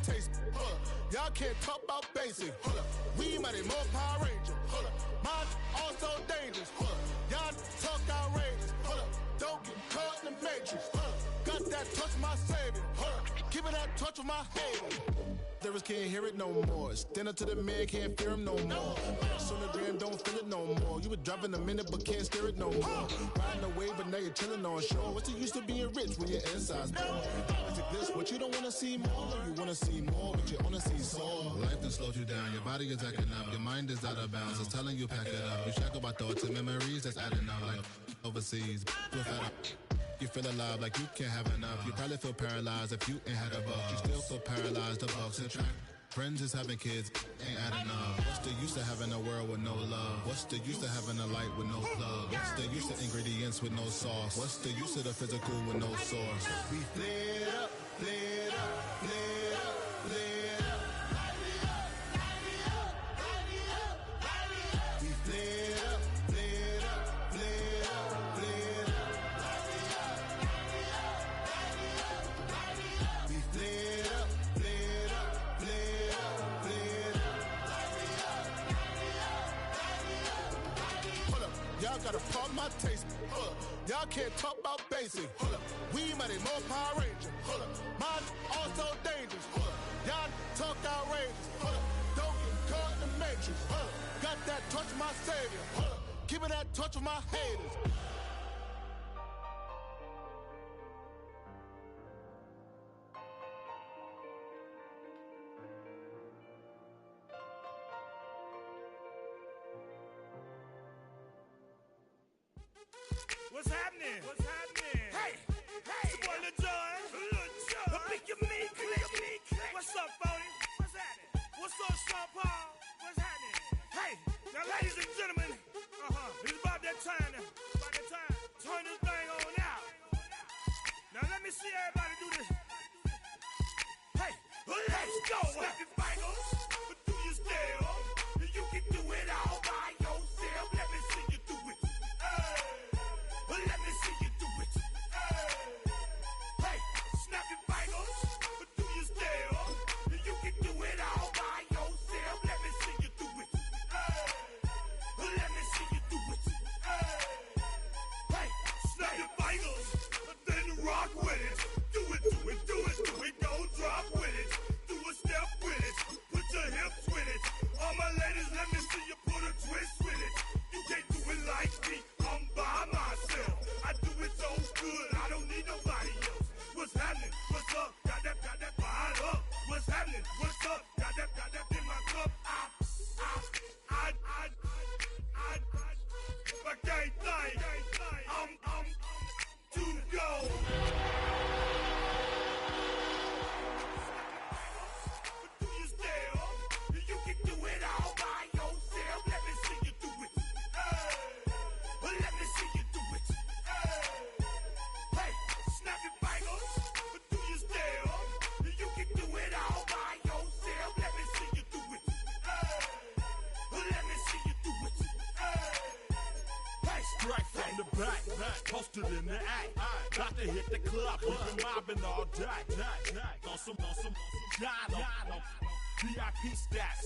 taste. Y'all can't talk about basic. We mighty more Power Ranger. Mine also dangerous. Y'all talk outrageous. Don't get caught in the matrix. Got that touch of my savior. Give it that touch of my haters. Lyrics can't hear it no more. Stand up to the man, can't fear him no more. Sonogram don't feel it no more. You were driving a minute but can't steer it no more. Riding away but now you're chilling on shore. What's the use of being rich when your inside's poor? It's like this, what you don't wanna see more. You wanna see more, but you wanna see soul. Life done slowed you down, your body is acting up. Your mind is out of bounds, it's telling you pack it up. You shackle by thoughts and memories that's adding up like overseas. You feel alive like you can't have enough. You probably feel paralyzed if you ain't had a buck. You still feel paralyzed, the bucks and track. Friends is having kids, ain't adding up. What's the use of having a world with no love? What's the use of having a light with no plug? What's the use of ingredients with no sauce? What's the use of the physical with no source? We flared up, flared up, flared up, flared up. We flared up, flared up, flared up, flared up. We flared up, flared up, flared up, flared up. Hold up, y'all gotta pump my taste. Y'all can't talk about basic. We mighty more Power Ranger. Mine also dangerous. Y'all talk outrageous. Don't get caught in the matrix. Got that touch of my savior. Give me that touch of my haters. What's happening? What's happening? Hey, hey, it's your boy Lil Jon. I think you mean click. What's up, Phony? What's happening? What's up, Sean Paul? What's happening? Hey, now ladies and gentlemen, it's about that time now. About that time. Turn this thing on out. Now let me see everybody do this. Hey, let's go. Snap your fingers, but do you still? You can do it all by yourself. Let me see you do it. Let me see you do it. Hey, snap your fingers, but do you still? You can do it all by yourself. Let me see you do it. Let me see you do it. Hey, snap your fingers, then rock with it. Do it, do it, do it, do it. Don't drop with it. Do a step with it. Put your hips with it. All my ladies, let me see you put a twist with it. You can't do it like me. I'm by myself. I do it so good, I don't need nobody else. What's happening? What's up? Got that fired up. What's happening? What's up? Got that in my cup. I can't think. I'm to go. But do you still? You can do it all by yourself. Let me see you do it. Let me see you do it. Hey, snap your fingers, but do you still? You can do it all by yourself. Let me see you do it. Let me see you do it. Hey, strike from the back, posted in the act. Got to hit the club, we've been mobbing all day. On some Dino, VIP stats.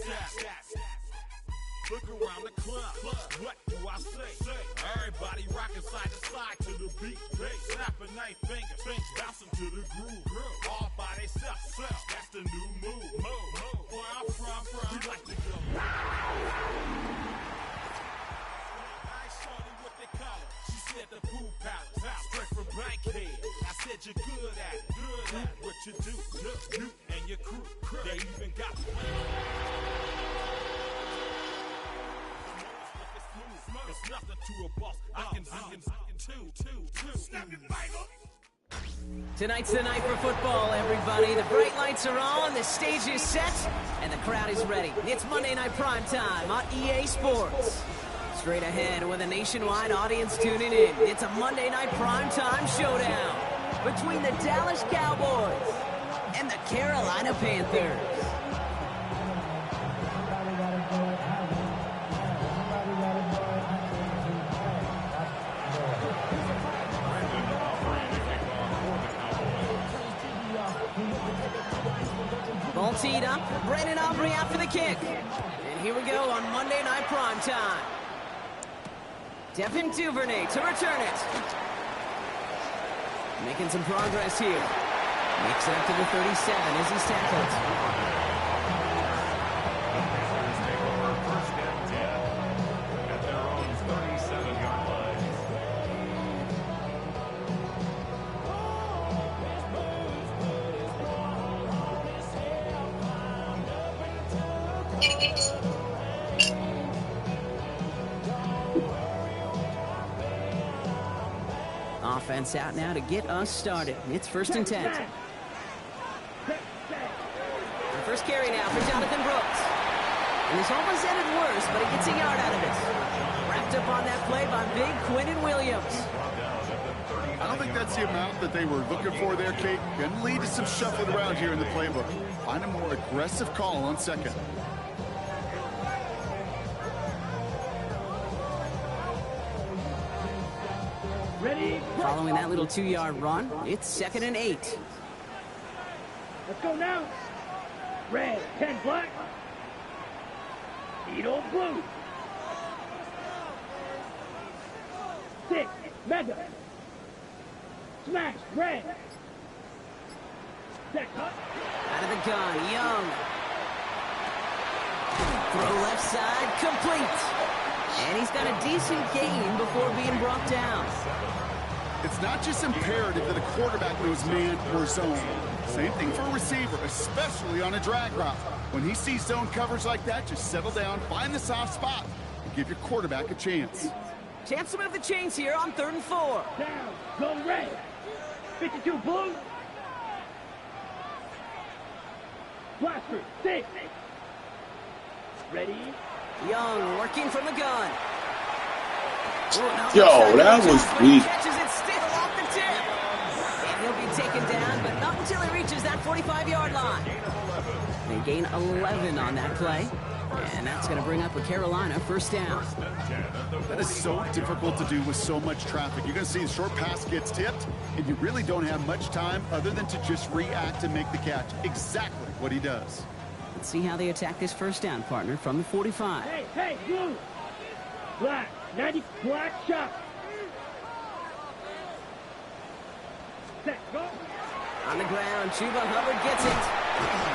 Look around the club, what do I say? Everybody rocking side to side to the beat. Snapping their fingers, bouncing to the groove. All by themselves, that's the new move. Where I'm from, we like to go. I shorty what they call her. She said the pool palace, straight from Bankhead. I said you're good at it. What you do, you and your crew. They even got it's nothing to a boss. I can two. Snap your finger. Tonight's the night for football, everybody. The bright lights are on, the stage is set, and the crowd is ready. It's Monday Night Prime Time on EA Sports. Straight ahead with a nationwide audience tuning in. It's a Monday Night Prime Time showdown between the Dallas Cowboys and the Carolina Panthers. teed up. Brandon Aubrey out for the kick. And here we go on Monday Night Primetime. Devin Duvernay to return it. Making some progress here. Makes it up to the 37 as he's tackled. Offense out now to get us started. It's 1st and 10. The first carry now for Jonathan Brooks. And this almost ended worse, but he gets a yard out of it. Wrapped up on that play by big Quinton Williams. I don't think that's the amount that they were looking for there, Kate. Can lead to some shuffling around here in the playbook. Find a more aggressive call on second. Ready? Following that little 2-yard run, it's 2nd and 8. Let's go now. Red, 10 black. Needle blue. 6, mega. Smash, red. Set cut. Out of the gun, Young. Throw left side, complete. And he's got a decent gain before being brought down. It's not just imperative that a quarterback knows man or zone. Same thing for a receiver, especially on a drag route. When he sees zone coverage like that, just settle down, find the soft spot, and give your quarterback a chance. Chance to move the chains here on 3rd and 4. Down, go red. 52 blue. Blaster, 6. Ready? Young working from the gun. Yo, that was weak. Catches it still off the tip. And he'll be taken down, but not until he reaches that 45-yard line. They gain 11 on that play. And that's going to bring up a Carolina 1st down. That is so difficult to do with so much traffic. You're going to see the short pass gets tipped, and you really don't have much time other than to just react and make the catch. Exactly what he does. Let's see how they attack this 1st down, partner, from the 45. Hey, blue. Black, 90 black shot. Set, go. On the ground, Chuba Hubbard gets it.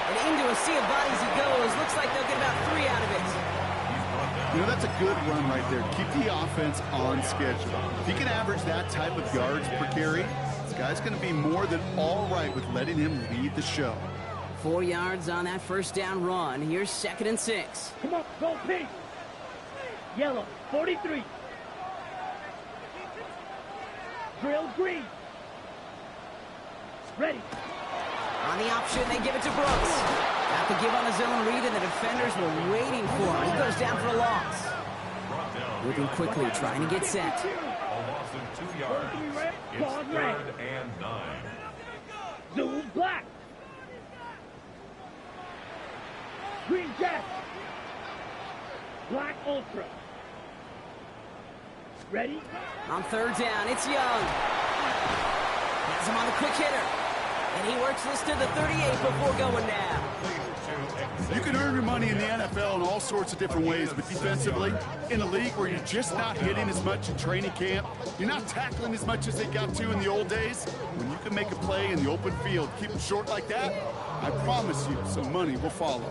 And into a sea of bodies he goes. Looks like they'll get about 3 out of it. You know, that's a good run right there. Keep the offense on schedule. If he can average that type of yards per carry, this guy's going to be more than all right with letting him lead the show. 4 yards on that 1st down run. Here's 2nd and 6. Come on, go pink. Yellow, 43. Drill green. Ready. On the option, they give it to Brooks. Got the give on a zone read, and the defenders were waiting for him. He goes down for a loss. Moving quickly, trying to get set. A loss of 2 yards. It's 3rd and 9. Zoom black. Green Jack. Black Ultra. Ready? On 3rd down, it's Young. Has him on the quick hitter. And he works this to the 38 before going down. You can earn your money in the NFL in all sorts of different ways, but defensively, in a league where you're just not hitting as much in training camp, you're not tackling as much as they got to in the old days, when you can make a play in the open field, keep them short like that, I promise you some money will follow.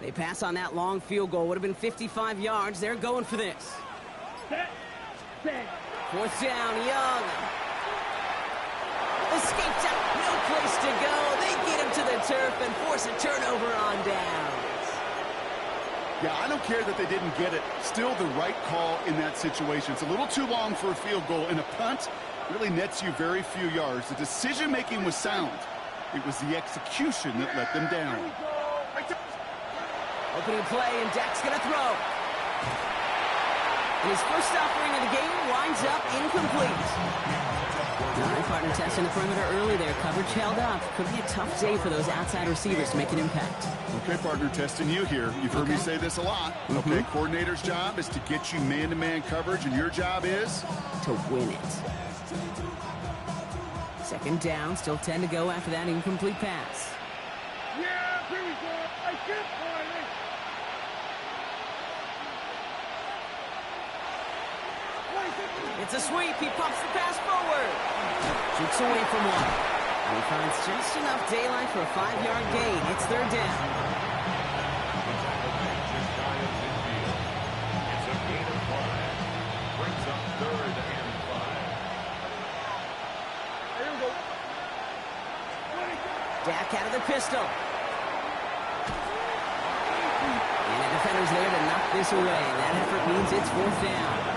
They pass on that long field goal. Would have been 55 yards. They're going for this. Set. 4th down, Young. Escaped out. No place to go. They get him to the turf and force a turnover on downs. Yeah, I don't care that they didn't get it. Still the right call in that situation. It's a little too long for a field goal, and a punt really nets you very few yards. The decision-making was sound. It was the execution that let them down. Opening play, and Dak's going to throw. And his first offering of the game winds up incomplete. All right, partner testing the perimeter early there. Coverage held up. Could be a tough day for those outside receivers to make an impact. Okay, partner, testing you here. You've heard me say this a lot. Okay, coordinator's job is to get you man-to-man coverage, and your job is? To win it. Second down, still 10 to go after that incomplete pass. Yeah, here we go. I can't find it. It's a sweep. He pumps the pass forward. Shoots away from one. And he finds just enough daylight for a 5-yard gain. It's third down. It's a gain of 5. Brings up 3rd and 5. Here we go. Dak out of the pistol. And the defender's there to knock this away. That effort means it's 4th down.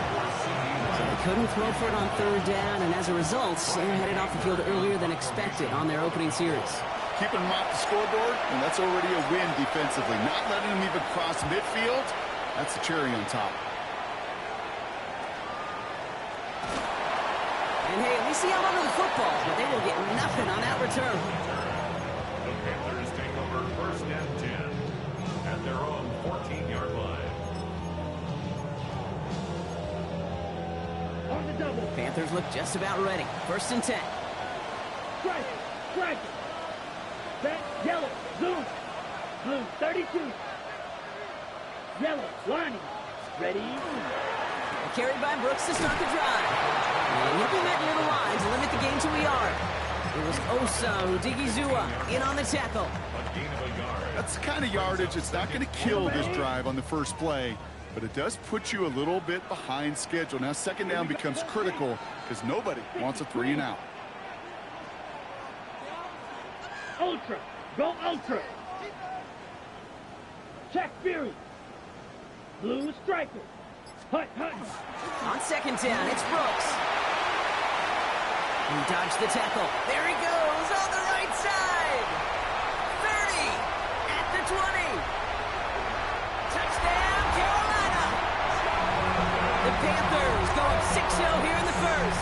So they couldn't throw for it on 3rd down, and as a result, they're headed off the field earlier than expected on their opening series. Keeping them off the scoreboard, and that's already a win defensively. Not letting them even cross midfield, that's the cherry on top. And hey, at least he held onto the football, but they will get nothing on that return. The Panthers take over 1st and 10 at their own 14-yard line. On the double. Panthers look just about ready. 1st and 10. Strike it. Strike it. Set. Yellow. Blue. Blue. 32. Yellow. Lining. Ready. Carried by Brooks to start the drive. And he'll be met near the line to limit the game to a yard. It was Osa Odighizuwa in on the tackle. A gain of a yard. That's the kind of yardage that's not going to kill this drive on the first play, but it does put you a little bit behind schedule. Now, 2nd down becomes critical because nobody wants a 3 and out. Ultra. Go ultra. Check Fury. Blue striker. Hut. On 2nd down, it's Brooks. He dodged the tackle. There he goes on the right side. 30 at the 20. Touchdown, Carolina. The Panthers go up 6-0 here in the first.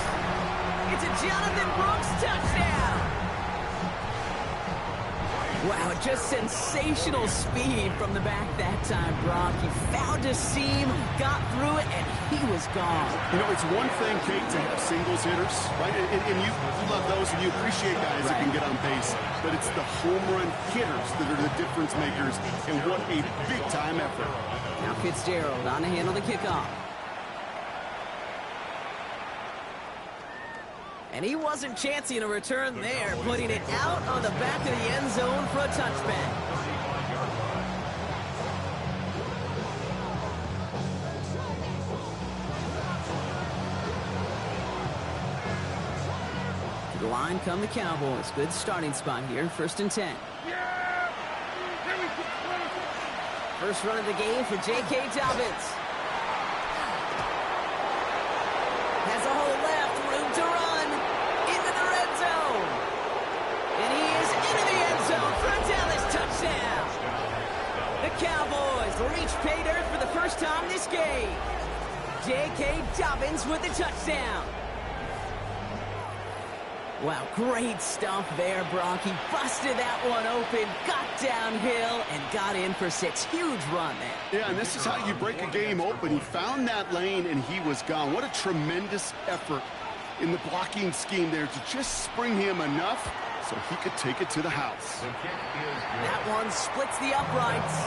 It's a Jonathan Brooks touchdown. Wow, just sensational speed from the back that time, Brock. He found a seam, got through it, and he was gone. You know, it's one thing, Kate, to have singles hitters, right? And you love those, and you appreciate guys that can get on base. But it's the home run hitters that are the difference makers, and what a big-time effort. Now Fitzgerald on to handle the kickoff. And he wasn't chancing a return there, putting it out on the back of the end zone for a touchback. To the line come the Cowboys. Good starting spot here, 1st and 10. First run of the game for J.K. Dobbins. Has a hole left, room to run. Into the red zone. And he is into the end zone for a Dallas touchdown. The Cowboys reach pay dirt for the first time this game. J.K. Dobbins with the touchdown. Wow, great stuff there, Brock. He busted that one open, got downhill, and got in for 6. Huge run there. Yeah, and this is how you break a game open. He found that lane, and he was gone. What a tremendous effort in the blocking scheme there to just spring him enough so he could take it to the house. That one splits the uprights.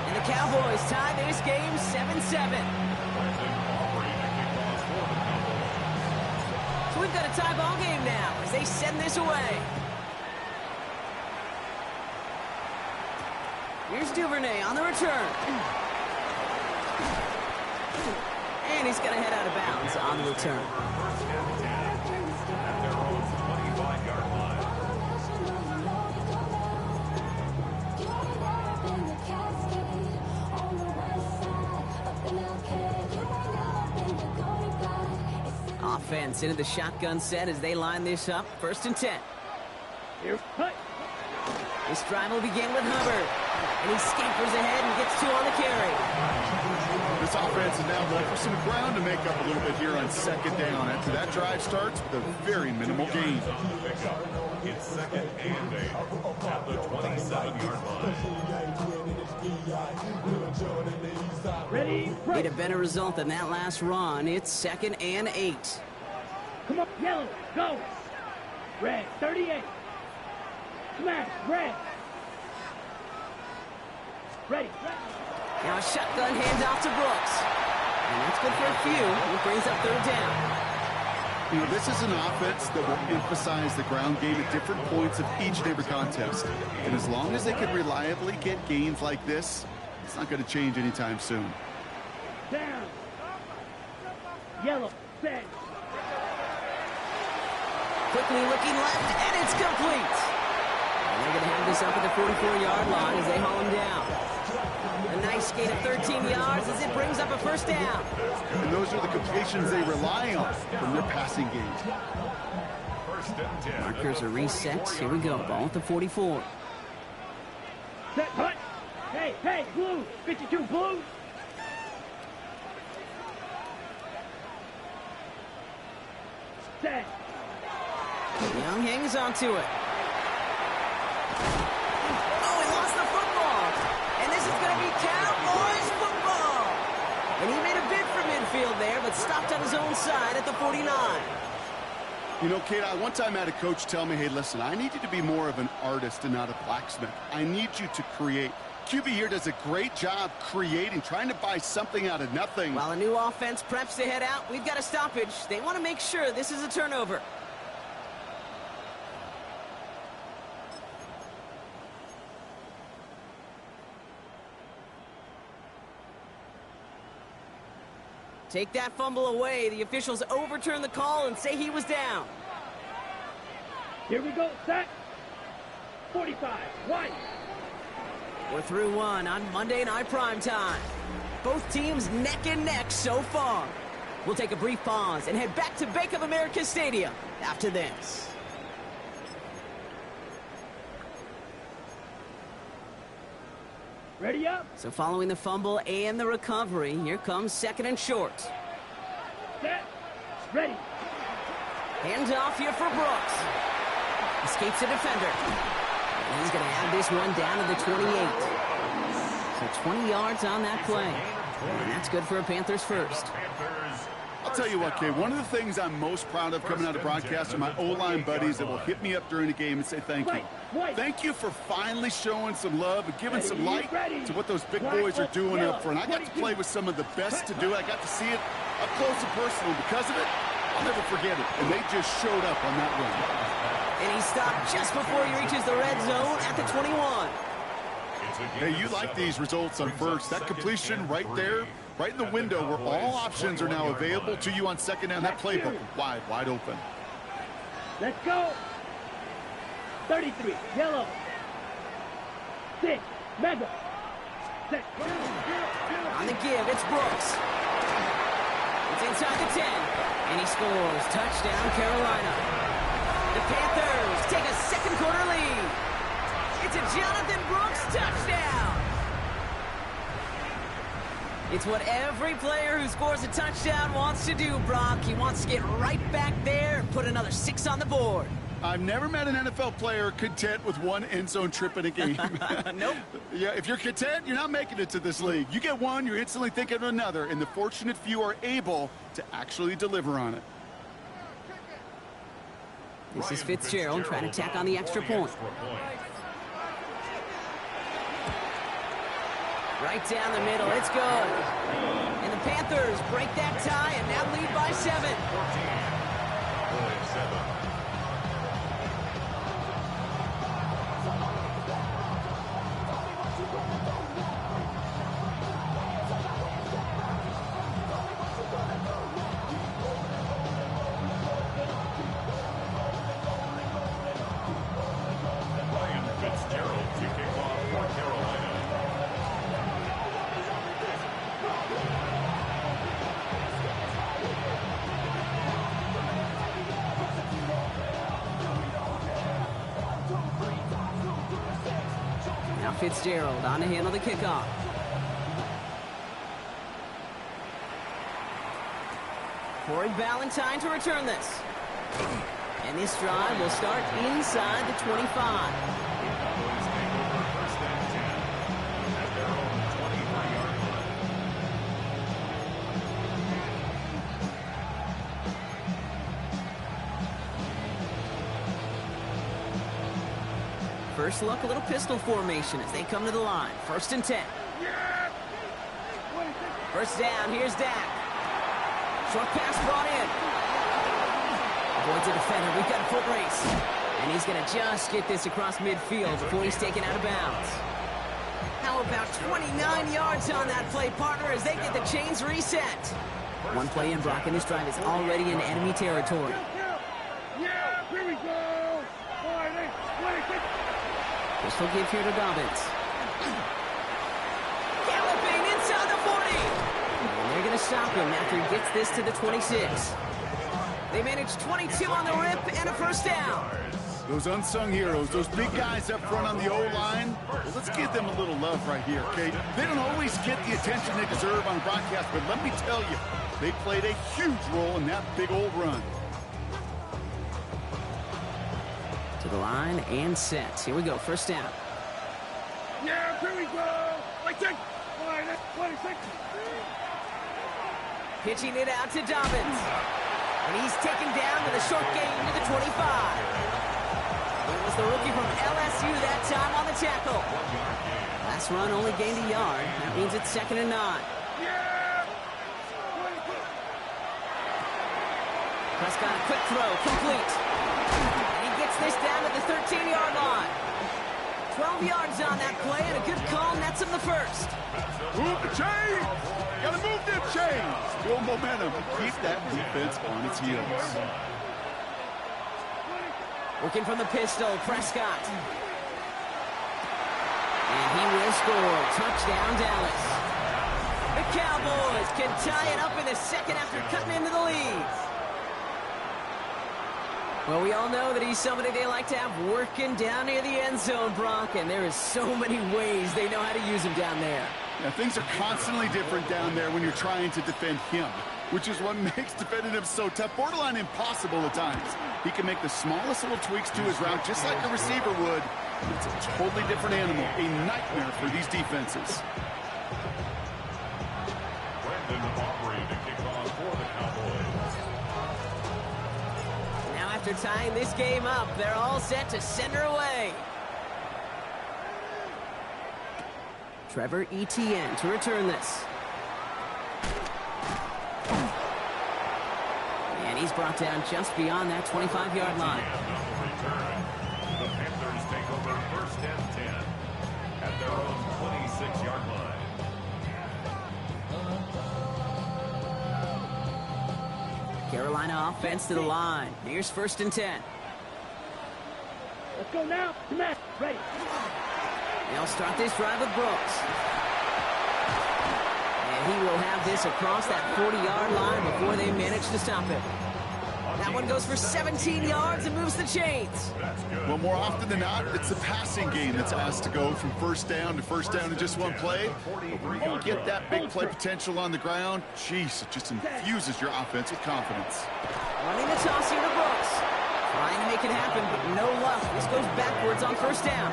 And the Cowboys tie this game 7-7. So we've got a tie ball game now as they send this away. Here's Duvernay on the return. And he's going to head out of bounds on the return. At their own 25-yard line. Offense into the shotgun set as they line this up. 1st and 10. Here, cut. This drive will begin with Hubbard. And he scampers ahead and gets 2 on the carry. This this offense is now left with some ground to make up a little bit here on second down after that drive starts with a very minimal gain. It's second and 8 at the 27-yard line. Ready, Need a better result than that last run. It's second and 8. come on, yellow, go. Red, 38. Smash, red. Ready. Now a shotgun handoff to Brooks. And that's good for a few. It brings up third down. You know, this is an offense that will emphasize the ground game at different points of each and every contest. And as long as they can reliably get gains like this, it's not going to change anytime soon. Down. Yellow, set. Quickly looking left, and it's complete. And they're going to have this up at the 44-yard line as they haul him down. A nice gain of 13 yards as it brings up a first down. And those are the completions they rely on from their passing game. First and 10. Markers are reset. Here we go. Ball at the 44. Set, hut. Hey, hey, blue. 52, blue. Set. Young hangs onto it. Oh, he lost the football. And this is going to be Cowboys football. And he made a bid for midfield there, but stopped on his own side at the 49. You know, Kate, I one time had a coach tell me, hey, listen, I need you to be more of an artist and not a blacksmith. I need you to create. QB here does a great job creating, trying to buy something out of nothing. While a new offense preps to head out, we've got a stoppage. They want to make sure this is a turnover. Take that fumble away. The officials overturn the call and say he was down. Here we go, set. 45, white. We're through one on Monday Night Primetime. Both teams neck and neck so far. We'll take a brief pause and head back to Bank of America Stadium after this. Ready up. So following the fumble and the recovery, here comes second and short. Set. Ready. Hands off here for Brooks. Escapes a defender. And he's going to have this one down to the 28. So 20 yards on that play. And that's good for a Panthers first. I'll tell you what, Kate, one of the things I'm most proud of coming out of broadcast are my O-line buddies that will hit me up during the game and say thank you. Thank you for finally showing some love and giving some light to what those big boys are doing up front. I got to play with some of the best to do it. I got to see it up close and personal. Because of it, I'll never forget it. And they just showed up on that run. And he stopped just before he reaches the red zone at the 21. Hey, you like these results on first. That completion right there, right in the window where all options are now available to you on second down. That playbook wide open. Let's go. 33, yellow. 6, mega. Set. On the give, it's Brooks. It's inside the 10. And he scores. Touchdown, Carolina. The Panthers take a second quarter lead. It's a Jonathan Brooks touchdown. It's what every player who scores a touchdown wants to do, Brock. He wants to get right back there and put another 6 on the board. I've never met an NFL player content with one end zone trip in a game. Nope. Yeah, if you're content, you're not making it to this league. You get one, you're instantly thinking of another, and the fortunate few are able to actually deliver on it. This is Fitzgerald trying to tack on the extra point. Right down the middle, it's good. And the Panthers break that tie and now lead by 7. Ryan Fitzgerald to kick off for Carolina. Now Fitzgerald on to handle the kickoff. Corey Ballantyne to return this. And this drive will start inside the 25. Cowboys take over first and 10 at their own 23-yard line. First look, a little pistol formation as they come to the line. First and 10. First down, here's Dak. Short pass brought in. Avoids a defender, we've got a foot race. And he's gonna just get this across midfield before he's taken out of bounds. How about 29 yards on that play, partner, as they get the chains reset. One play in, Brock, and this drive is already in enemy territory. Yeah, here we go. 26. Pistol give here to Dobbins. Galloping inside the 40. And they're going to stop him after he gets this to the 26. They manage 22 on the rip and a first down. Those unsung heroes, those big guys up front on the O-line, well, let's give them a little love right here, okay? They don't always get the attention they deserve on broadcast, but let me tell you, they played a huge role in that big old run. To the line and set. Here we go, first down. Yeah, here we go. 26. 26. Pitching it out to Dobbins. And he's taken down with a short gain to the 25. It was the rookie from LSU that time on the tackle. Last run only gained a yard. That means it's 2nd and 9. Yeah. Prescott, a quick throw, complete. And he gets this down at the 13-yard line. 12 yards on that play, and a good call nets him the first. Move the chains! Gotta move them chains! Build momentum. Keep that defense on its heels. Working from the pistol, Prescott. And he will score. Touchdown, Dallas. The Cowboys can tie it up in the second after cutting into the lead. Well, we all know that he's somebody they like to have working down near the end zone, Brock, and there is so many ways they know how to use him down there. Yeah, things are constantly different down there when you're trying to defend him, which is what makes defending him so tough, borderline impossible at times. He can make the smallest little tweaks to his route just like a receiver would. It's a totally different animal, a nightmare for these defenses. Brendan Aubrey to kick off for the Cowboys. Now after tying this game up, they're all set to send her away. Trevor Etienne to return this. And he's brought down just beyond that 25-yard line. The Panthers take over first and 10 at their own 26-yard line. Carolina offense to the line. Here's first and 10. Let's go now. Matt, ready. They'll start this drive with Brooks. And he will have this across that 40-yard line before they manage to stop him. That one goes for 17 yards and moves the chains. Well, more often than not, it's the passing game that's asked to go from first down in just one play. But when you get that big play potential on the ground, jeez, it just infuses your offense with confidence. Running the toss here to Brooks. Trying to make it happen, but no luck. This goes backwards on first down.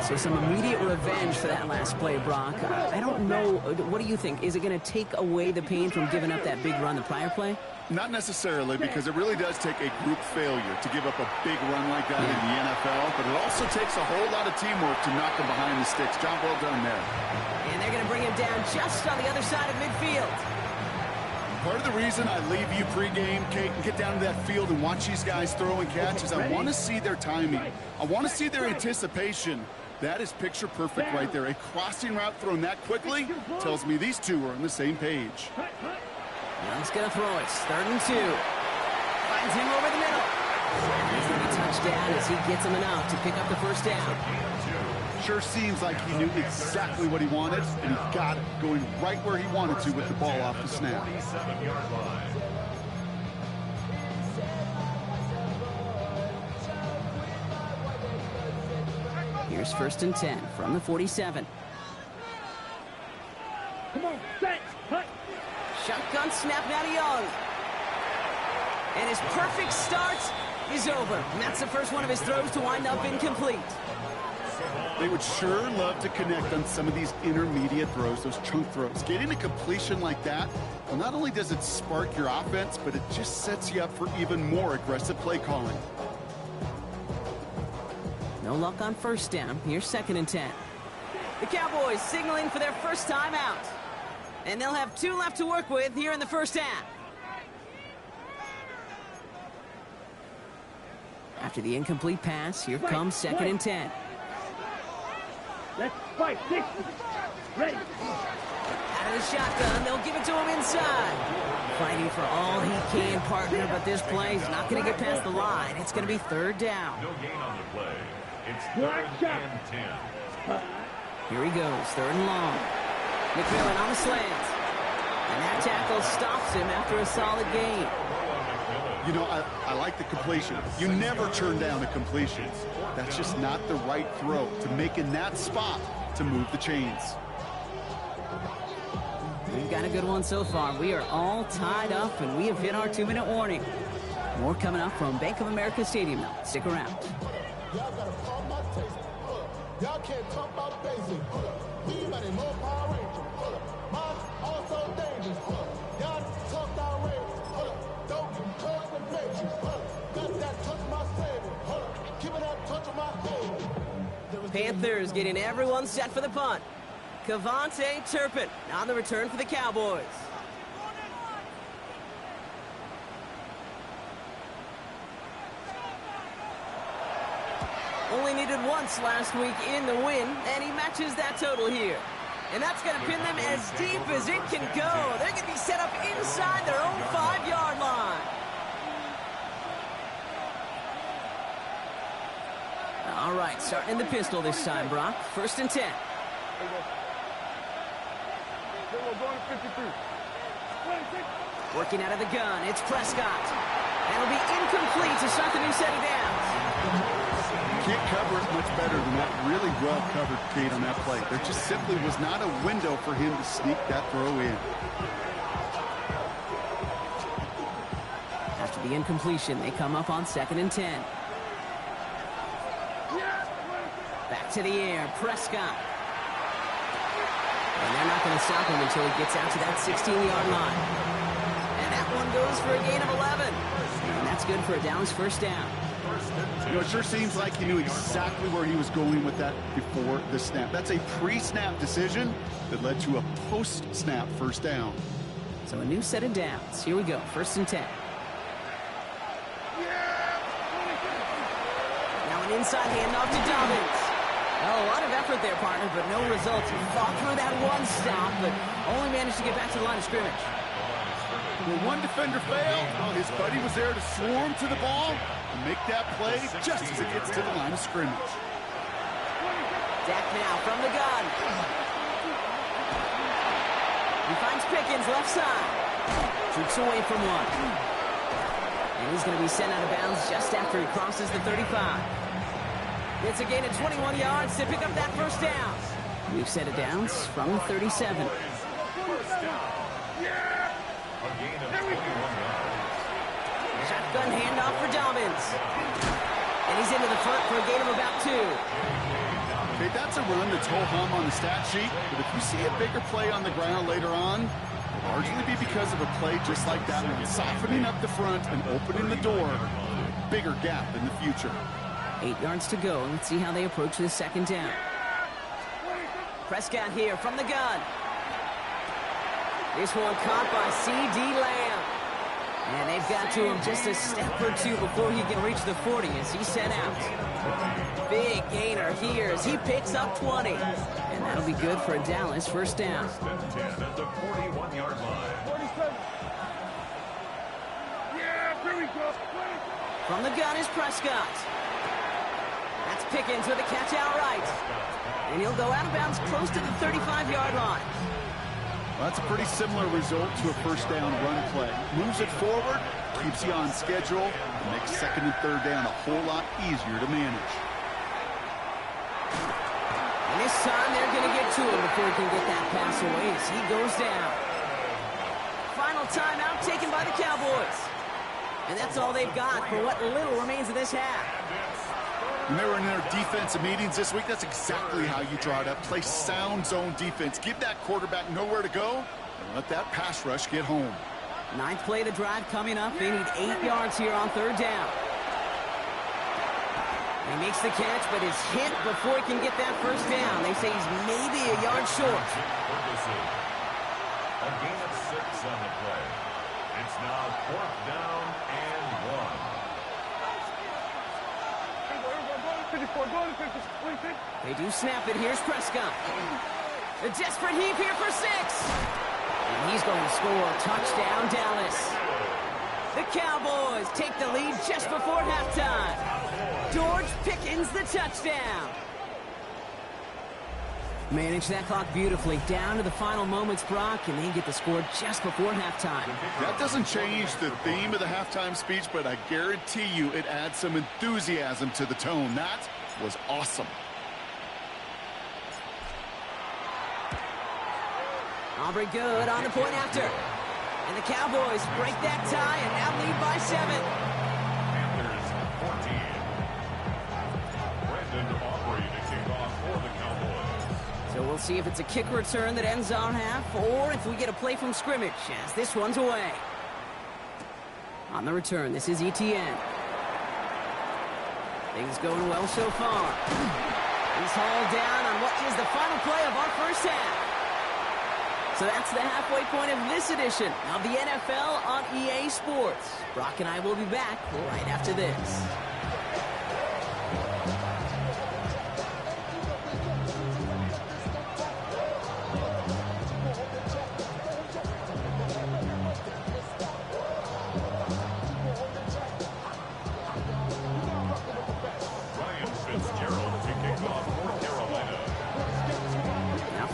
So some immediate revenge for that last play, Brock. I don't know. What do you think? Is it going to take away the pain from giving up that big run the prior play? Not necessarily, because it really does take a group failure to give up a big run like that in the NFL, but it also takes a whole lot of teamwork to knock him behind the sticks. Job well done there. And they're going to bring him down just on the other side of midfield. Part of the reason I leave you pregame, Kate, and get down to that field and watch these guys throw and catch is I want to see their timing. I want to see their anticipation. That is picture perfect right there. A crossing route thrown that quickly tells me these two are on the same page. Young's going to throw it. 3rd and 2. Finds him over the middle. He's going to be touchdown as he gets him enough to pick up the first down. Sure seems like he knew exactly what he wanted, and he got it going right where he wanted to with the ball off the snap. 27-yard line. Here's 1st and 10 from the 47. Come on, set, hut. Shotgun snap now to Young. And his perfect start is over. And that's the first one of his throws to wind up incomplete. They would sure love to connect on some of these intermediate throws, those chunk throws. Getting a completion like that, well, not only does it spark your offense, but it just sets you up for even more aggressive play calling. No luck on first down. Here's 2nd and 10. The Cowboys signaling for their first time out. And they'll have 2 left to work with here in the first half. After the incomplete pass, here comes 2nd and 10. Let's fight. 60. Ready. Out of the shotgun, they'll give it to him inside. Fighting for all he can, partner, but this play is not going to get past the line. It's going to be 3rd down. No gain on the play. It's 3rd and 10. Here he goes, 3rd and long. McMillan on the slant. And that tackle stops him after a solid gain. You know, I like the completion. You never turn down a completion. That's just not the right throw to make in that spot to move the chains. We've got a good one so far. We are all tied up, and we have hit our 2-minute warning. More coming up from Bank of America Stadium now. Stick around. Y'all gotta call my taste. Y'all can't talk about basic. We mighty more Power Ranger. Mine also dangerous. Y'all talk outrageous. Don't get caught in the matrix. Got that touch of my savior. Give it that touch of my baby. Panthers getting everyone set for the punt. Kevontae Turpin on the return for the Cowboys. Only needed once last week in the win, and he matches that total here. And that's going to pin them as deep as it can go. They're going to be set up inside their own 5-yard line. All right, starting in the pistol this time, Brock. 1st and 10. Working out of the gun, it's Prescott. That'll be incomplete to start the new set of downs. Can't cover it much better than that. Really well covered, Kate, on that play. There just simply was not a window for him to sneak that throw in. After the incompletion, they come up on 2nd and 10. Back to the air, Prescott. And they're not going to stop him until he gets out to that 16-yard line. And that one goes for a gain of 11. And that's good for a Dallas first down. You know, it sure seems like he knew exactly where he was going with that before the snap. That's a pre-snap decision that led to a post-snap first down. So a new set of downs. Here we go, 1st and 10. Now an inside handoff to Dobbins. Well, a lot of effort there, partner, but no results. He fought through that one stop, but only managed to get back to the line of scrimmage. When one defender failed, well, his buddy was there to swarm to the ball and make that play just as it gets to the line of scrimmage. Dak now from the gun. He finds Pickens left side. Keeps away from one. And he's going to be sent out of bounds just after he crosses the 35. It's a gain of 21 yards to pick up that first down. New set of downs from 37. Shotgun handoff for Dobbins. And he's into the front for a gain of about 2. Okay, that's a run that's ho-hum on the stat sheet, but if you see a bigger play on the ground later on, it'll largely be because of a play just like that one, softening up the front and opening the door for a bigger gap in the future. 8 yards to go. Let's see how they approach this 2nd down. Prescott here from the gun. This one caught by C.D. Lamb. And they've got to him just a step or 2 before he can reach the 40 as he's sent out. Big gainer here as he picks up 20. And that'll be good for a Dallas first down. At the 41-yard line. From the gun is Prescott. That's Pickens with a catch outright. And he'll go out of bounds close to the 35-yard line. Well, that's a pretty similar result to a first down run play. Moves it forward, keeps you on schedule, and makes 2nd and 3rd down a whole lot easier to manage. And this time they're going to get to him before he can get that pass away as he goes down. Final timeout taken by the Cowboys. And that's all they've got for what little remains of this half. When they were in their defensive meetings this week, that's exactly how you draw it up. Play sound zone defense. Give that quarterback nowhere to go and let that pass rush get home. Ninth play of the drive coming up. They need 8 yards here on third down. He makes the catch, but is hit before he can get that first down. They say he's maybe a yard short. A gain of 6 on the play. It's now 4th down and 1. They do snap it. Here's Prescott. A desperate heave here for 6. And he's going to score. Touchdown, Dallas. The Cowboys take the lead just before halftime. George Pickens the touchdown. Manage that clock beautifully. Down to the final moments, Brock, and they get the score just before halftime. That doesn't change the theme of the halftime speech, but I guarantee you it adds some enthusiasm to the tone. That was awesome. Aubrey Good on the point after. And the Cowboys break that tie and now lead by 7. Panthers 14. Brandon Aubrey to kick off for the Cowboys. So we'll see if it's a kick return that ends on half or if we get a play from scrimmage as this one's away. On the return, this is Etienne. Things going well so far. He's hauled down on what is the final play of our first half. So that's the halfway point of this edition of the NFL on EA Sports. Brock and I will be back right after this.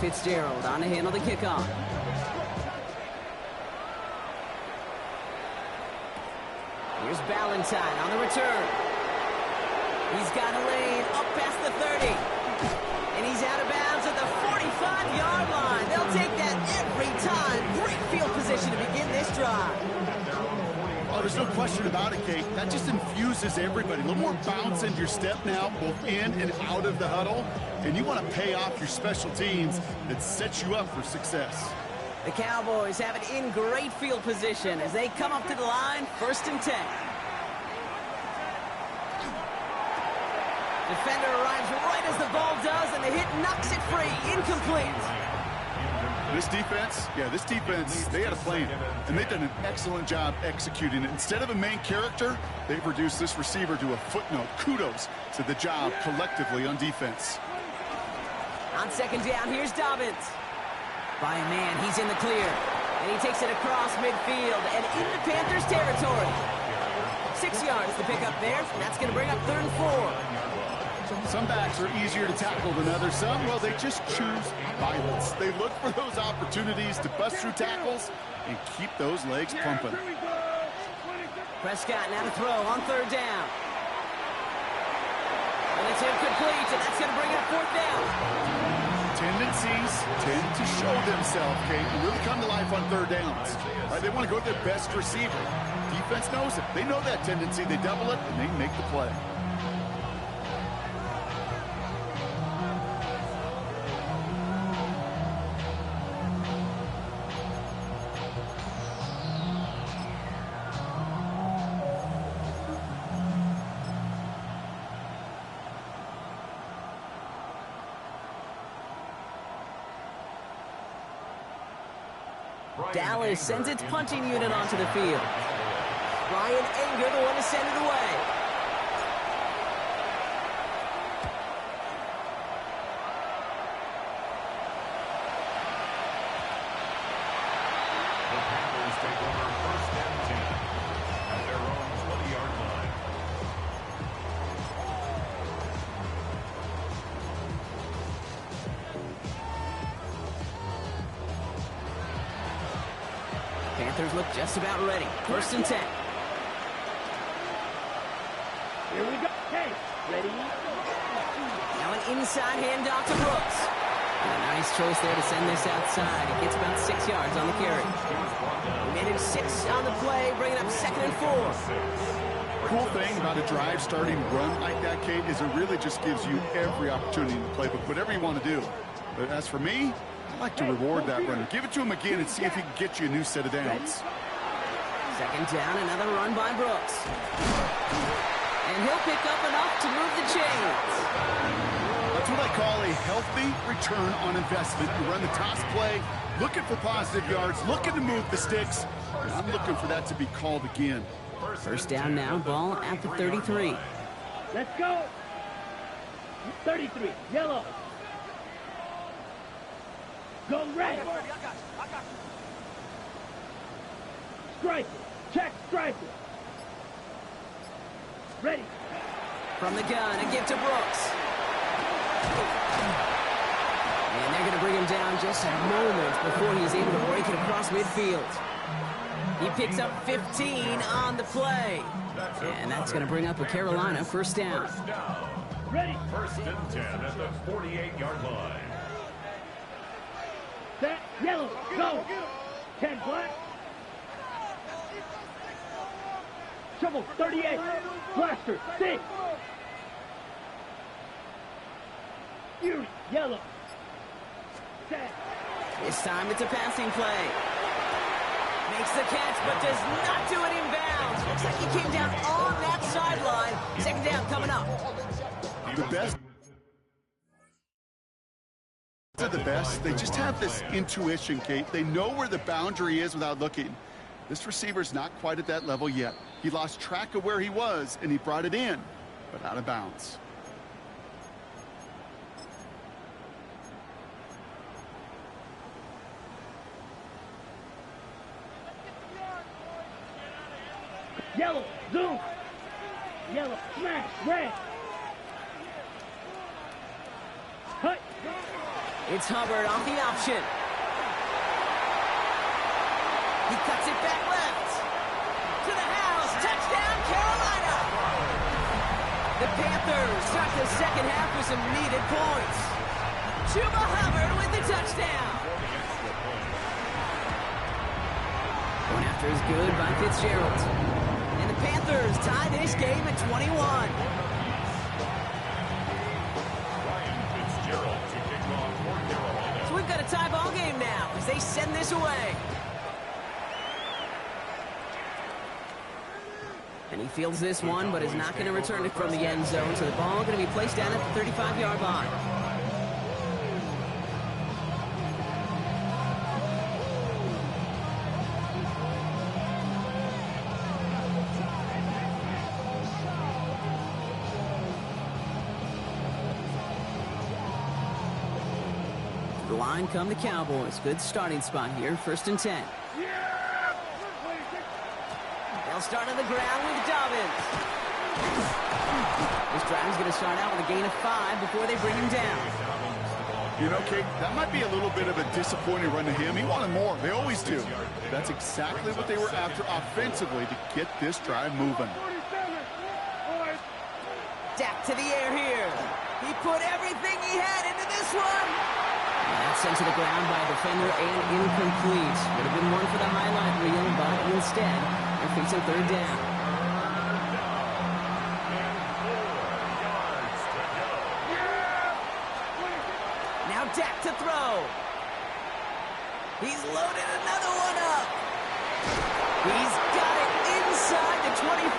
Fitzgerald on to handle the kickoff. Here's Ballantyne on the return. He's got a lane up past the 30. And he's out of bounds at the 45-yard line. They'll take that every time. Great field position to begin this drive. Oh, there's no question about it, Kate. That just infuses everybody. A little more bounce into your step now, both in and out of the huddle. And you want to pay off your special teams that sets you up for success. The Cowboys have it in great field position as they come up to the line, 1st and 10. Defender arrives right as the ball does, and the hit knocks it free. Incomplete. This defense, they had a plan, and they've done an excellent job executing it. Instead of a main character, they've reduced this receiver to a footnote. Kudos to the job collectively on defense. On 2nd down, here's Dobbins. By a man, he's in the clear. And he takes it across midfield and into Panthers territory. 6 yards to pick up there, and that's going to bring up 3rd and 4. Some backs are easier to tackle than others. Some, well, they just choose violence. They look for those opportunities to bust through tackles and keep those legs pumping. Prescott now to throw on 3rd down. And it's incomplete, and that's going to bring up 4th down. Tendencies tend to show themselves, Kate, and really come to life on 3rd downs. Right? They want to go to their best receiver. Defense knows it. They know that tendency. They double it, and they make the play. Dallas sends its punting unit onto the field. Ryan Anger, the one to send it away. The Panthers take over 1st and 10 at their own 20-yard line. Panthers look just about ready. 1st and 10. Here we go. Hey, ready? Now an inside handoff to Brooks. And a nice choice there to send this outside. He gets about 6 yards on the carry. He made it 6 on the play, bringing up 2nd and 4. Cool thing about a drive starting run like that, Kate, is it really just gives you every opportunity in the playbook, whatever you want to do. But as for me, I like to reward that runner. Give it to him again and see if he can get you a new set of downs. 2nd down, another run by Brooks. And he'll pick up enough to move the chains. That's what I call a healthy return on investment. You run the toss play, looking for positive yards, looking to move the sticks. And I'm looking for that to be called again. 1st down now, ball at the 33. Let's go. 33, yellow. Go red. Stripe it. Check stripe it. Ready. From the gun, a give to Brooks. And they're going to bring him down just a moment before he's able to break it across midfield. He picks up 15 on the play. And that's going to bring up a Carolina 1st down. Ready. 1st and 10 at the 48-yard line. Set. Yellow. Go. 10 black. Shovel. 38. Blaster. 6. Fury. Yellow. Set. This time it's a passing play. Makes the catch, but does not do it in bounds. Looks like he came down on that sideline. 2nd down coming up. The best are the best. They just have this intuition, Kate. They know where the boundary is without looking. This receiver's not quite at that level yet. He lost track of where he was, and he brought it in, but out of bounds. Yellow. Zoom. Yellow. Smash. Red. Cut. It's Hubbard off the option. He cuts it back left. To the house. Touchdown, Carolina. The Panthers start the 2nd half with some needed points. Chuba Hubbard with the touchdown. Going after is good by Fitzgerald. And the Panthers tie this game at 21. So we've got a tie ball game now as they send this away. And he fields this one, but is not going to return it from the end zone. So the ball going to be placed down at the 35-yard line. The line come the Cowboys. Good starting spot here. 1st and 10. They'll start on the ground with Dobbins. This drive is going to start out with a gain of 5 before they bring him down. You know, Kate, that might be a little bit of a disappointing run to him. He wanted more. They always do. That's exactly what they were after offensively to get this drive moving. Dak to the air here. He put everything he had into this one. And that's sent to the ground by a defender and incomplete. Would have been one for the highlight reel, but instead, they're facing 3rd down. Now Dak to throw. He's loaded another one up. He's got it inside the 25.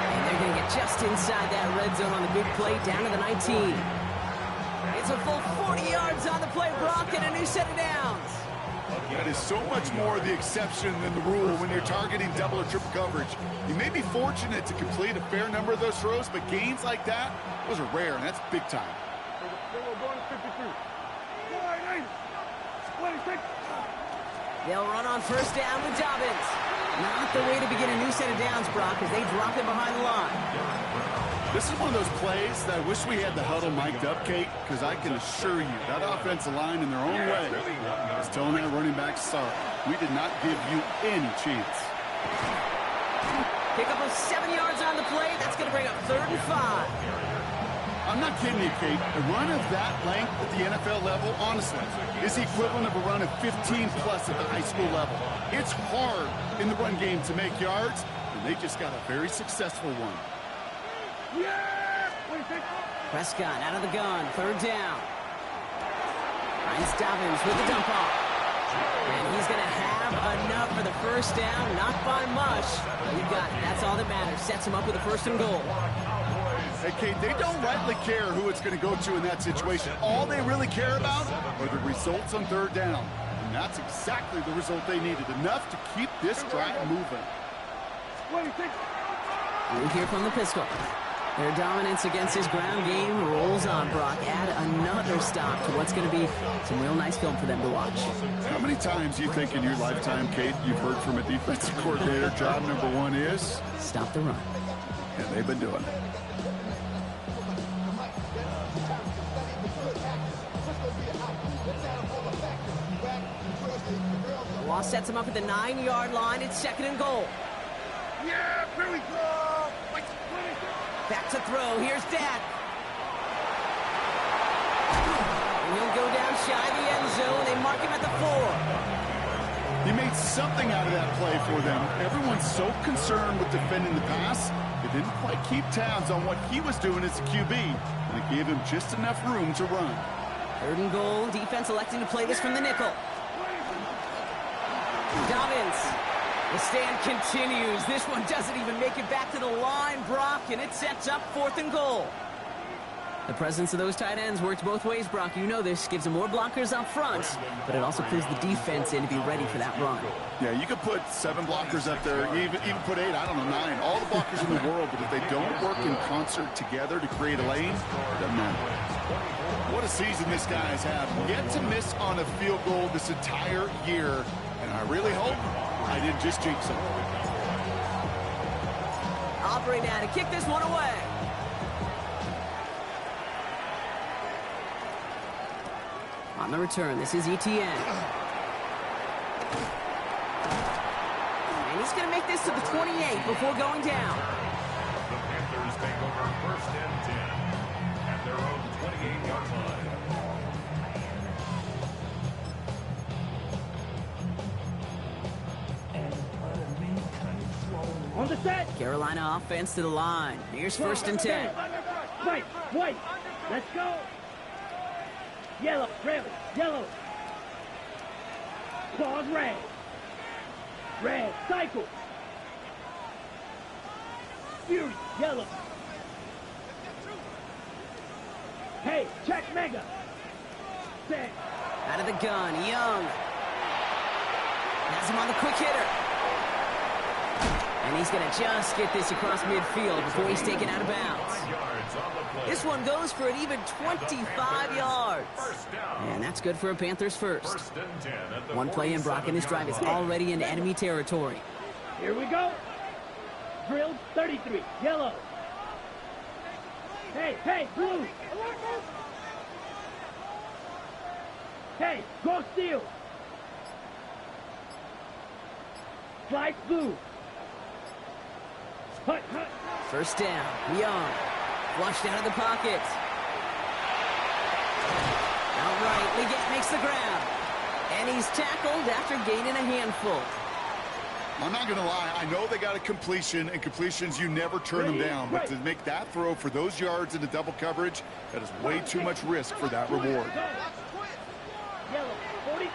And they're going to get just inside that red zone on the big play down to the 19. It's a full 40 yards on the play, Brock, and a new set of downs. That is so much more the exception than the rule when you're targeting double or triple coverage. You may be fortunate to complete a fair number of those throws, but gains like that, those are rare, and that's big time. They'll run on 1st down with Dobbins. Not the way to begin a new set of downs, Brock, as they drop it behind the line. This is one of those plays that I wish we had the huddle mic'd up, Kate, because I can assure you that offensive line in their own way is telling that running back, sorry, we did not give you any chance. Pick up of 7 yards on the play. That's going to bring up 3rd and 5. I'm not kidding you, Kate. A run of that length at the NFL level, honestly, is the equivalent of a run of 15-plus at the high school level. It's hard in the run game to make yards, and they just got a very successful one. Prescott out of the gun, third down. Ryan Dobbins with the dump off. And he's going to have enough for the first down, not by much. You got it. That's all that matters. Sets him up with a first and goal. Hey, Kate, they don't rightly care who it's going to go to in that situation. All they really care about are the results on third down. And that's exactly the result they needed. Enough to keep this drive moving. We'll hear from the pistol. Their dominance against his ground game rolls on, Brock. Add another stop to what's going to be some real nice film for them to watch. How many times do you think in your lifetime, Kate, you've heard from a defensive coordinator, job number one is? Stop the run. And they've been doing it. Watt sets him up at the 9-yard line. It's second and goal. Yeah, here we go. Back to throw. Here's Dak. And he'll go down shy of the end zone. They mark him at the 4. He made something out of that play for them. Everyone's so concerned with defending the pass, they didn't quite keep tabs on what he was doing as a QB, and it gave him just enough room to run. Third and goal. Defense electing to play this from the nickel. Dobbins. The stand continues. This one doesn't even make it back to the line, Brock, and it sets up fourth and goal. The presence of those tight ends works both ways, Brock. You know this. Gives them more blockers up front, but it also clues the defense in to be ready for that run. Yeah, you could put 7 blockers up there, even put 8, I don't know, 9. All the blockers in the world, but if they don't work in concert together to create a lane, it doesn't matter. What a season this guy has had. Yet to miss on a field goal this entire year, and I really hope I didn't just jinx him. Aubrey now to kick this one away. On the return, this is Etienne. And he's going to make this to the 28 before going down. The Panthers take over first and 10 at their own 28-yard line. On the set. Carolina offense to the line. Here's first and 10. White. Let's go. Yellow, red, yellow. Pause, red. Red, cycle. Fury, yellow. Hey, check mega. Set. Out of the gun, Young. Has him on the quick hitter. And he's going to just get this across midfield before he's taken out of bounds. This one goes for an even 25 yards. And that's good for a Panthers first. One play in, Brock, and this drive is already into enemy territory. Here we go. Drilled 33, yellow. Hey, blue. Hey, go steal. Slide blue. Hut. First down, Young. Flushed out of the pocket. Outright, Leggett makes the grab. And he's tackled after gaining a handful. I'm not going to lie. I know they got a completion, and completions, you never turn them down. But to make that throw for those yards into double coverage, that is way too much risk for that reward. Yellow, 43.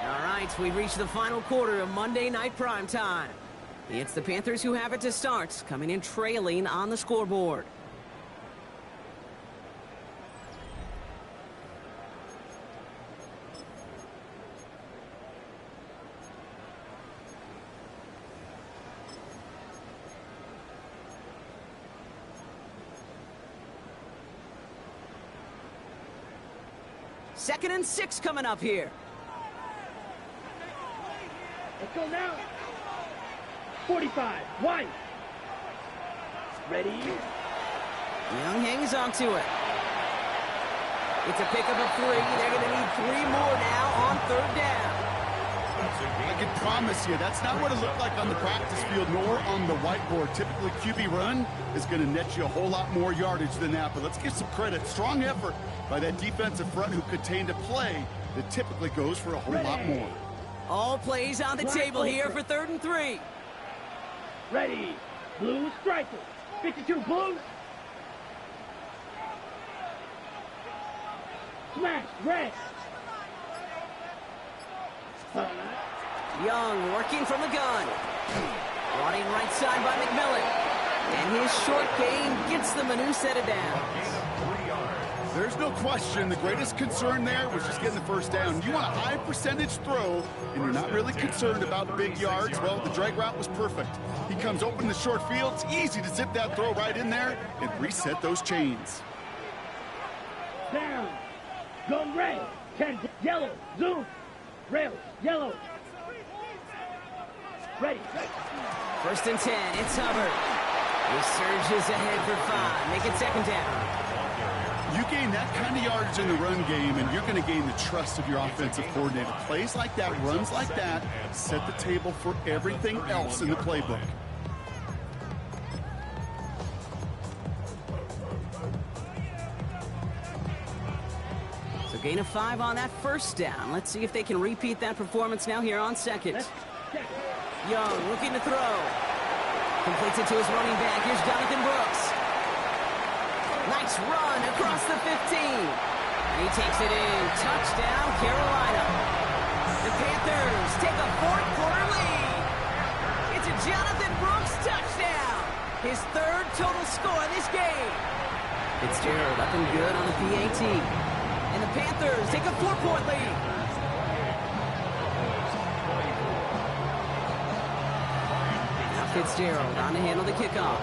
All right, we've reached the final quarter of Monday Night Primetime. It's the Panthers who have it to start, coming in trailing on the scoreboard. Second and 6 coming up here. Let's go now. 45, White. Ready? Young hangs on to it. It's a pickup of 3. They're going to need 3 more now on third down. I can promise you, that's not what it looked like on the practice field nor on the whiteboard. Typically, QB run is going to net you a whole lot more yardage than that. But let's give some credit. Strong effort by that defensive front who contained a play that typically goes for a whole lot more. All plays on the table here for 3rd and 3. Ready. Blue striker. 52 Blues. Smash. Red. Young working from the gun. Brought in right side by McMillan. And his short game gets them a new set of downs. There's no question the greatest concern there was just getting the first down. You want a high percentage throw, and you're not really concerned about big yards. Well, the drag route was perfect. He comes open in the short field. It's easy to zip that throw right in there and reset those chains. Down. Go red. 10. Yellow. Zoom. Rails. Yellow. Ready. 1st and 10. It's Hubbard. He surges ahead for 5. Make it 2nd down. You gain that kind of yardage in the run game, and you're going to gain the trust of your offensive coordinator. Plays like that, runs like that, set the table for everything else in the playbook. So gain of 5 on that 1st down. Let's see if they can repeat that performance now here on 2nd. Young looking to throw. Completes it to his running back. Here's Jonathan Brooks. Nice run across the 15. And he takes it in. Touchdown, Carolina. The Panthers take a 4th quarter lead. It's a Jonathan Brooks touchdown. His 3rd total score this game. Fitzgerald up and good on the PAT. And the Panthers take a 4-point lead. Now Fitzgerald on to handle the kickoff.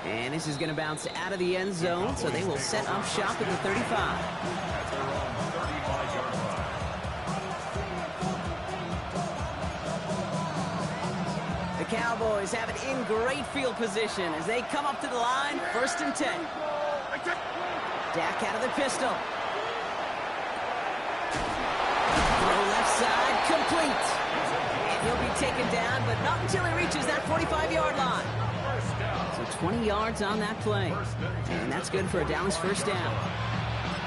And this is going to bounce out of the end zone, so they will set up shop at the 35. The Cowboys have it in great field position as they come up to the line, 1st and 10. Dak out of the pistol. Throw left side, complete. And he'll be taken down, but not until he reaches that 45-yard line. So 20 yards on that play. And that's good for a Dallas 1st down.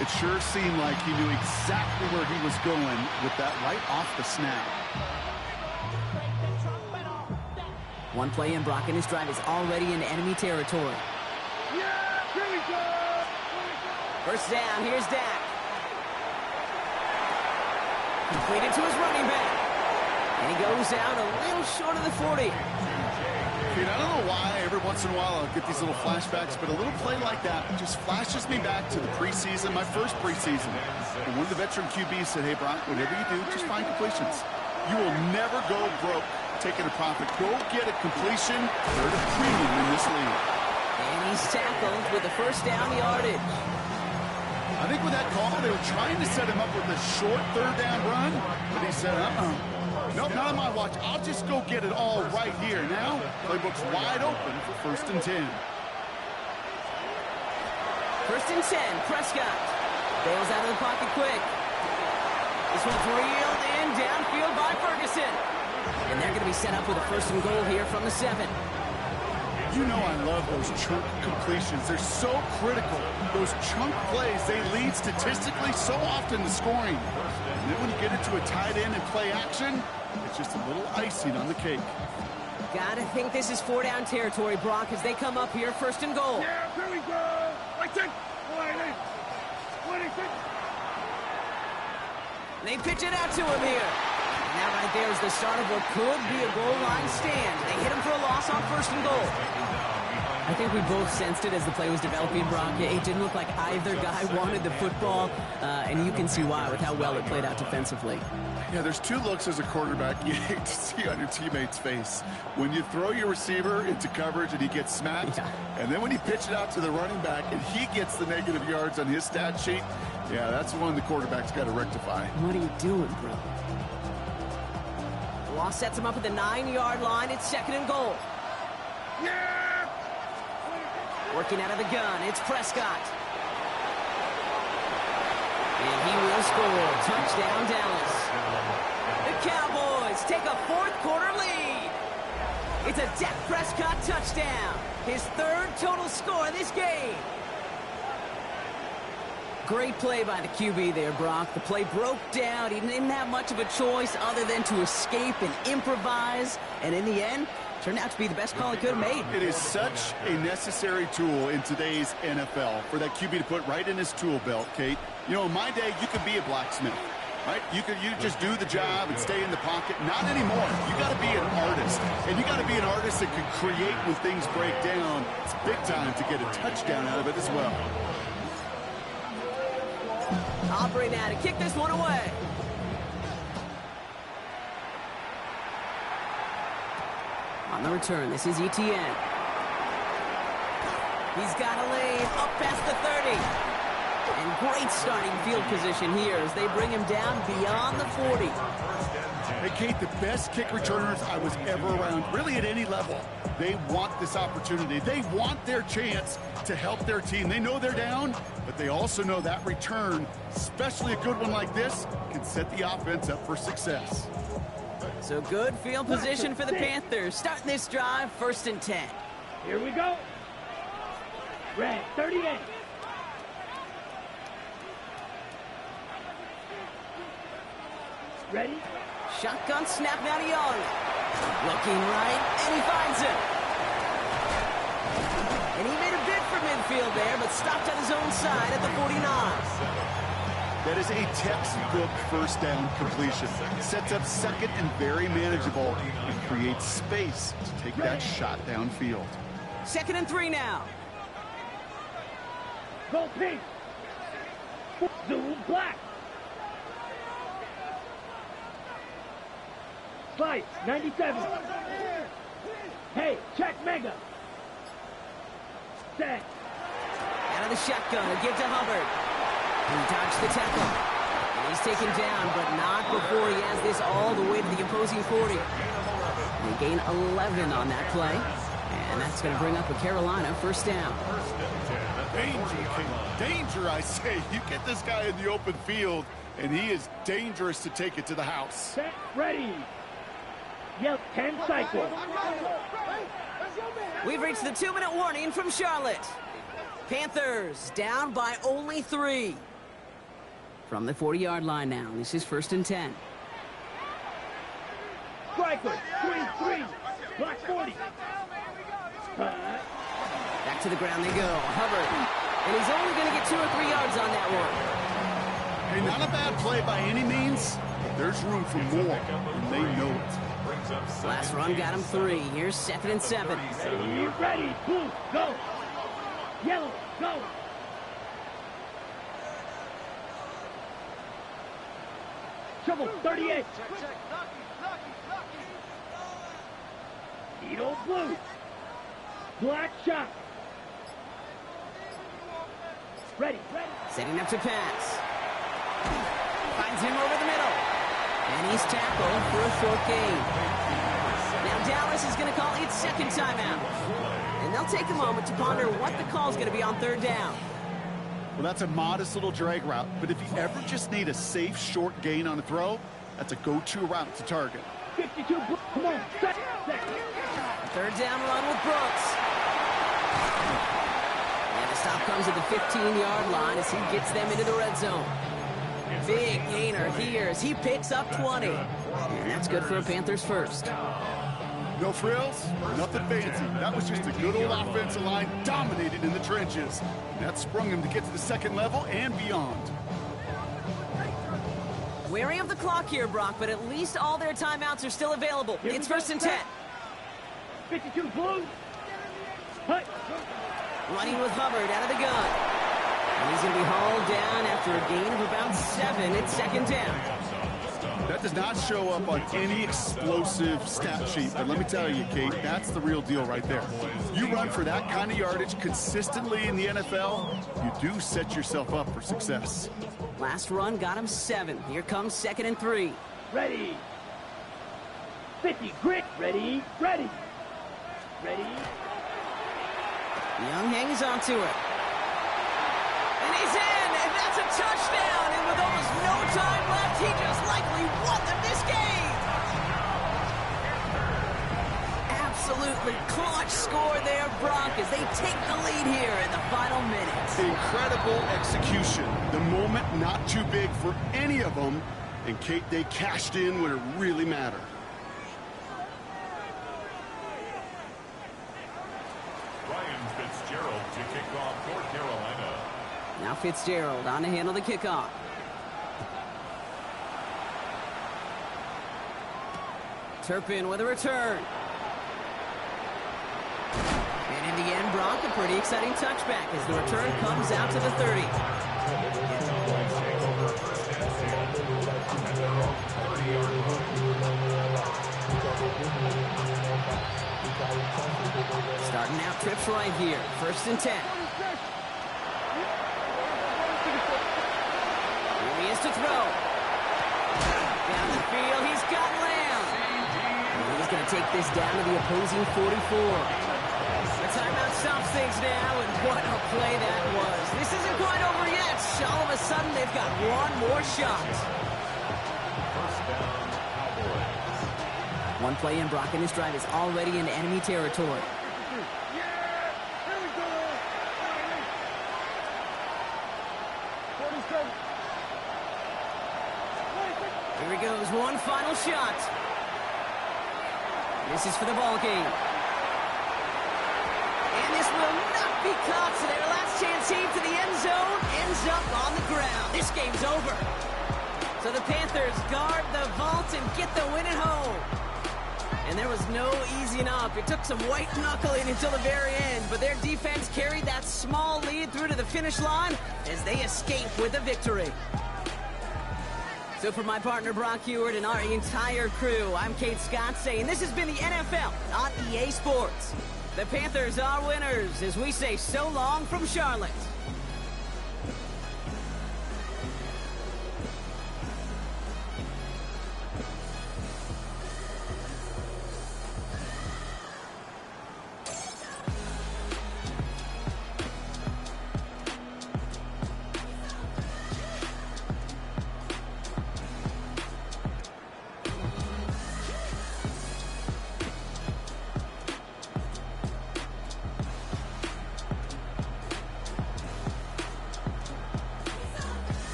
It sure seemed like he knew exactly where he was going with that right off the snap. One play in, Brock, and his drive is already in enemy territory. Yeah, here we go. 1st down, here's Dak. Completed to his running back. And he goes out a little short of the 40. I don't know why every once in a while I'll get these little flashbacks, but a little play like that just flashes me back to the preseason, my first preseason. And one of the veteran QBs said, hey, Brock, whatever you do, just find completions. You will never go broke taking a profit. Go get a completion. They're the premium in this league. And he's tackled with the 1st down yardage. I think with that call, they were trying to set him up with a short 3rd down run, but he said, nope, not on my watch. I'll just go get it all right here. Now, playbook's wide open for 1st and 10. 1st and 10, Prescott. Bails out of the pocket quick. This one's reeled in downfield by Ferguson. And they're going to be set up with a 1st and goal here from the 7. You know I love those chunk completions. They're so critical. Those chunk plays, they lead statistically so often to scoring. And then when you get into a tight end and play action, it's just a little icing on the cake. Gotta think this is 4 down territory, Brock, as they come up here, 1st and goal. Yeah, here we go. Right there. 26. They pitch it out to him here. And that right there is the start of what could be a goal line stand. They hit him for a loss on 1st and goal. I think we both sensed it as the play was developing, Brock. It didn't look like either guy wanted the football, and you can see why with how well it played out defensively. Yeah, there's 2 looks as a quarterback you hate to see on your teammate's face. When you throw your receiver into coverage and he gets smacked, and then when you pitch it out to the running back and he gets the negative yards on his stat sheet, yeah, that's one the quarterback's got to rectify. What are you doing, bro? The loss sets him up at the 9-yard line. It's 2nd and goal. Yeah! Working out of the gun, it's Prescott. And he will score. Touchdown, Dallas. The Cowboys take a fourth-quarter lead. It's a Dak Prescott touchdown. His third total score this game. Great play by the QB there, Brock. The play broke down. He didn't have much of a choice other than to escape and improvise. And in the end, turned out to be the best call he could have made. It is such a necessary tool in today's NFL for that QB to put right in his tool belt, Kate. You know, in my day, you could be a blacksmith, right? You just do the job and stay in the pocket. Not anymore. You got to be an artist. And you got to be an artist that can create when things break down. It's big time to get a touchdown out of it as well. Aubrey now to kick this one away. On the return, this is Etienne. He's got a lane up past the 30. And great starting field position here as they bring him down beyond the 40. Hey, Kate, the best kick returners I was ever around, really at any level, they want this opportunity. They want their chance to help their team. They know they're down, but they also know that return, especially a good one like this, can set the offense up for success. So good field position for the Panthers. Starting this drive, 1st and 10. Here we go. Red, 38. Ready? Shotgun snap now to Young. Looking right, and he finds it. And he made a bid for midfield there, but stopped on his own side at the 49. That is a textbook first down completion. Sets up second and very manageable and creates space to take that shot downfield. 2nd and 3 now. Go pink. Zoom black. Slice, 97. Hey, check mega. Set. Out of the shotgun, a give to Hubbard. He dodged the tackle. And he's taken down, but not before he has this all the way to the opposing 40. They gain 11 on that play. And that's going to bring up a Carolina 1st down. Danger, King. Danger, I say. You get this guy in the open field, and he is dangerous to take it to the house. Set, ready. Yep, 10 cycle. We've reached the 2-minute warning from Charlotte. Panthers down by only 3. From the 40-yard line now. This is 1st and 10. Striker, 3-3. Block 40. Back to the ground they go. Hubbard. And he's only going to get 2 or 3 yards on that one. Hey, not a bad play by any means, but there's room for more, and they know it. Last run got him 3. Here's 2nd and 7. Ready, blue, go. Yellow, go. Trouble, 38. Needle blue. Black shot. Ready. Setting up to pass. Finds him over the middle. And he's tackled for a short gain. Now Dallas is going to call its 2nd timeout. And they'll take a moment to ponder what the call is going to be on 3rd down. Well, that's a modest little drag route, but if you ever just need a safe, short gain on a throw, that's a go-to route to target. 52, come on, set. 3rd down run with Brooks. And the stop comes at the 15-yard line as he gets them into the red zone. Big gainer here as he picks up 20. And that's good for a Panthers 1st. No frills, nothing fancy. That was just a good old offensive line dominated in the trenches. And that sprung him to get to the 2nd level and beyond. Wary of the clock here, Brock, but at least all their timeouts are still available. It's 1st and 10. 52 blue. Hut. Running with Hubbard out of the gun. And he's going to be hauled down after a gain of about 7 at 2nd down. That does not show up on any explosive stat sheet, but let me tell you, Kate, that's the real deal right there. You run for that kind of yardage consistently in the NFL, you do set yourself up for success. Last run got him 7. Here comes 2nd and 3. Ready. 50, grit. Ready. Young hangs on to it. And he's in, and that's a touchdown! And with almost no time left, he just likely won them this game! Absolutely clutch score there, Brock, as they take the lead here in the final minutes. Incredible execution. The moment not too big for any of them. And Kate, they cashed in when it really mattered. Ryan Fitzgerald to kick off for Carolina. Now Fitzgerald on to handle the kickoff. Turpin with a return. And in the end, Brock, a pretty exciting touchback as the return comes out to the 30. Take over first and 10 at their own 30-yard line. Starting out trips right here. First and 10. Here he is to throw. Down the field, he's got Lamb. And he's going to take this down to the opposing 44. The timeout stops things now, and what a play that was. This isn't quite over yet. All of a sudden, they've got one more shot. First down, Cowboys. One play in, Brock, and this drive is already in enemy territory. Here he goes, one final shot. This is for the ball game. And this will not be caught, so their last chance heave to the end zone ends up on the ground. This game's over. So the Panthers guard the vault and get the win at home. And there was no easing up. It took some white knuckling until the very end, but their defense carried that small lead through to the finish line as they escape with a victory. So for my partner Brock Huard and our entire crew, I'm Kate Scott saying this has been the NFL on EA Sports. The Panthers are winners as we say so long from Charlotte.